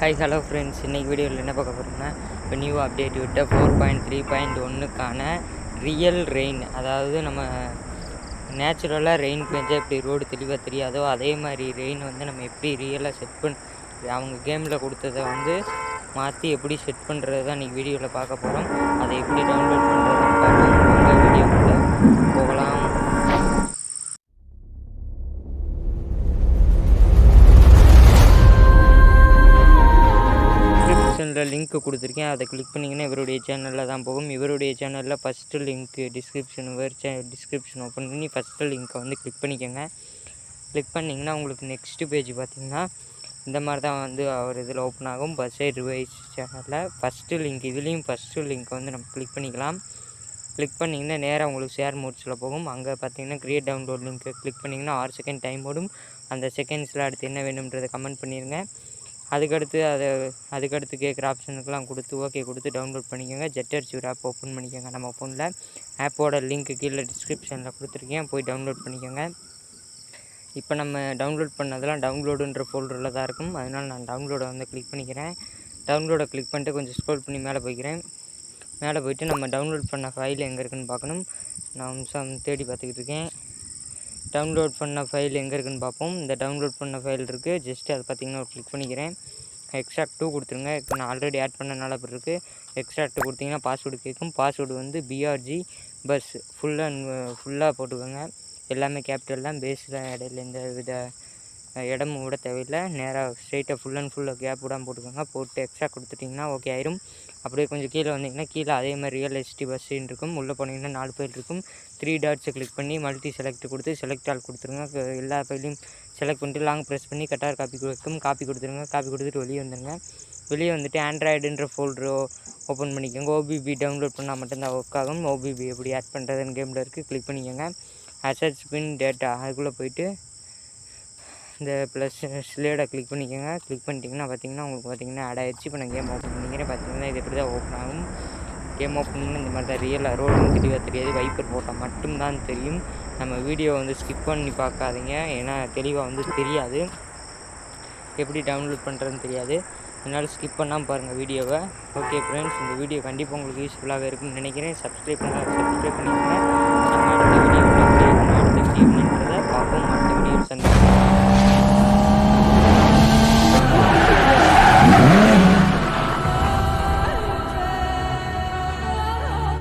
Hi hello friends, இன்றைக்கி வீடியோவில் என்ன பார்க்க போகிறோம்னா, இப்போ நியூ அப்டேட் விட்ட 4.3.1க்கான ரியல் ரெயின், அதாவது நம்ம நேச்சுரலாக ரெயின் பெஞ்சால் எப்படி ரோடு தெளிவாக தெரியாதோ அதே மாதிரி ரெயின் வந்து நம்ம எப்படி ரியலாக செட் அவங்க கேமில் கொடுத்ததை வந்து மாற்றி எப்படி செட் பண்ணுறது தான் இன்றைக்கி வீடியோவில் பார்க்க போகிறோம். அதை எப்படி டவுன்லோட் பண்ணுறதுன்னு பார்ப்போம். உங்கள் வீடியோக்குள்ளே போகலாம். லிங்க் கொடுத்துருக்கேன், அதை கிளிக் பண்ணிங்கன்னா இவருடைய சேனலில் தான் போகும். இவருடைய சேனலில் ஃபஸ்ட்டு லிங்க்கு டிஸ்கிரிப்ஷன் ஓப்பன் பண்ணி ஃபஸ்ட்டு லிங்க்கை வந்து கிளிக் பண்ணிக்கோங்க. கிளிக் பண்ணிங்கன்னா உங்களுக்கு நெக்ஸ்ட்டு பேஜ் பார்த்திங்கன்னா இந்த மாதிரி தான் வந்து அவர் இதில் ஓப்பன் ஆகும். பஸ்ஸைட் ரிவைஸ் சேனலில் ஃபஸ்ட்டு லிங்க், இதுலேயும் ஃபஸ்ட்டு லிங்க்கை வந்து நம்ம கிளிக் பண்ணிக்கலாம். கிளிக் பண்ணிங்கன்னா நேராக உங்களுக்கு ஷேர் மோட்ஸில் போகும். அங்கே பார்த்தீங்கன்னா க்ரியேட் டவுன்லோட் லிங்க்கை கிளிக் பண்ணிங்கன்னா 6 செகண்ட் டைம் ஓடும். அந்த செகண்ட்ஸில் அடுத்து என்ன வேணுன்றதை கமெண்ட் பண்ணிடுங்க. அதுக்கடுத்து கேட்குற ஆப்ஷனுக்கெலாம் கொடுத்து ஓகே கொடுத்து டவுன்லோட் பண்ணிக்கோங்க. ஜெட்டர்ச்சியூர் ஆப் ஓப்பன் பண்ணிக்கோங்க. நம்ம ஃபோனில் ஆப்போட லிங்க்கு கீழே டிஸ்கிரிப்ஷனில் கொடுத்துருக்கேன், போய் டவுன்லோட் பண்ணிக்கோங்க. இப்போ நம்ம டவுன்லோட் பண்ணதெல்லாம் டவுன்லோடுன்ற ஃபோல்டரில் தான் இருக்கும். அதனால் நான் டவுன்லோடை வந்து கிளிக் பண்ணிக்கிறேன். டவுன்லோடை கிளிக் பண்ணிட்டு கொஞ்சம் ஸ்க்ரோல் பண்ணி மேலே போய்க்கிறேன். மேலே போய்ட்டு நம்ம டவுன்லோட் பண்ண ஃபைல் எங்கே இருக்குதுன்னு பார்க்கணும். நான் நிமிஷம் தேடி பார்த்துக்கிட்டு இருக்கேன். டவுன்லோட் பண்ண ஃபைல் எங்கே இருக்குதுன்னு பார்ப்போம். இந்த டவுன்லோட் பண்ண ஃபைல் இருக்குது, ஜஸ்ட்டு அதை பார்த்திங்கன்னா கிளிக் பண்ணிக்கிறேன். எக்ஸ்ட்ராக்ட் 2 கொடுத்துருங்க. இப்போ நான் ஆல்ரெடி ஆட் பண்ணனால அப்படி இருக்குது. எக்ஸ்ட்ராக்ட் 2 கொடுத்திங்கன்னா பாஸ்வேர்டு கேட்கும். பாஸ்வேர்டு வந்து BRG பஸ் ஃபுல்லாக போட்டுக்கோங்க. எல்லாமே கேபிட்டல் தான். பேஸில் இடையில எந்த வித இடமும் விட தேவையில்லை. நேராக ஸ்ட்ரெயிட்டாக ஃபுல்லாக கேப் விடாமல் போட்டுக்கோங்க. போட்டு எக்ஸ்ட்ரா கொடுத்துட்டிங்கன்னா ஓகே ஆயிரும். அப்படியே கொஞ்சம் கீழே வந்தீங்கன்னா கீழே அதே மாதிரி ரியல் எஸ்டி பஸ்ஸின்னு இருக்கும். உள்ளே போனீங்கன்னா 4 ஃபைல் இருக்கும். 3 டாட்ஸை கிளிக் பண்ணி மல்டி செலக்ட் கொடுத்து செலக்ட் ஆல் கொடுத்துருங்க. எல்லா ஃபைலையும் செலக்ட் பண்ணிட்டு லாங் ப்ரெஸ் பண்ணி கட்டார் காப்பி கொடுத்துருங்க. காப்பி கொடுத்துட்டு வெளியே வந்துடுங்க. வெளியே வந்துட்டு ஆண்ட்ராய்டுன்ற ஃபோல்டரோ ஓப்பன் பண்ணிக்கோங்க. OBB டவுன்லோட் பண்ணால் மட்டும்தான் ஒர்க் ஆகும். OBB எப்படி ஆட் பண்ணுறதுன்னு கேமில் இருக்குது, கிளிக் பண்ணிக்கோங்க. அசட் ஸ்பின் டேட்டா அதுக்குள்ளே போயிட்டு இந்த ப்ளஸ் ஸ்லேடை கிளிக் பண்ணிக்கோங்க. கிளிக் பண்ணிட்டீங்கன்னா உங்களுக்கு ஆட் ஆகிடுச்சு. இப்போ நான் கேம் ஓப்பன் பண்ணிக்கிறேன். பார்த்தீங்கன்னா இது இப்படி தான் ஓப்பன் ஆகும். கேம் ஓப்பன் பண்ணி இந்த மாதிரி தான் ரியலாக ரோடு தெளிவாக தெரியாது. வைப்பர் போட்டால் மட்டும்தான் தெரியும். நம்ம வீடியோ வந்து ஸ்கிப் பண்ணி பார்க்காதீங்க, ஏன்னா தெளிவாக வந்து தெரியாது, எப்படி டவுன்லோட் பண்ணுறதுன்னு தெரியாது. அதனால் ஸ்கிப் பண்ணாமல் பாருங்கள் வீடியோவை. ஓகே ஃப்ரெண்ட்ஸ், இந்த வீடியோ கண்டிப்பாக உங்களுக்கு யூஸ்ஃபுல்லாக இருக்குன்னு நினைக்கிறேன். சப்ஸ்கிரைப் பண்ணிக்கோங்க.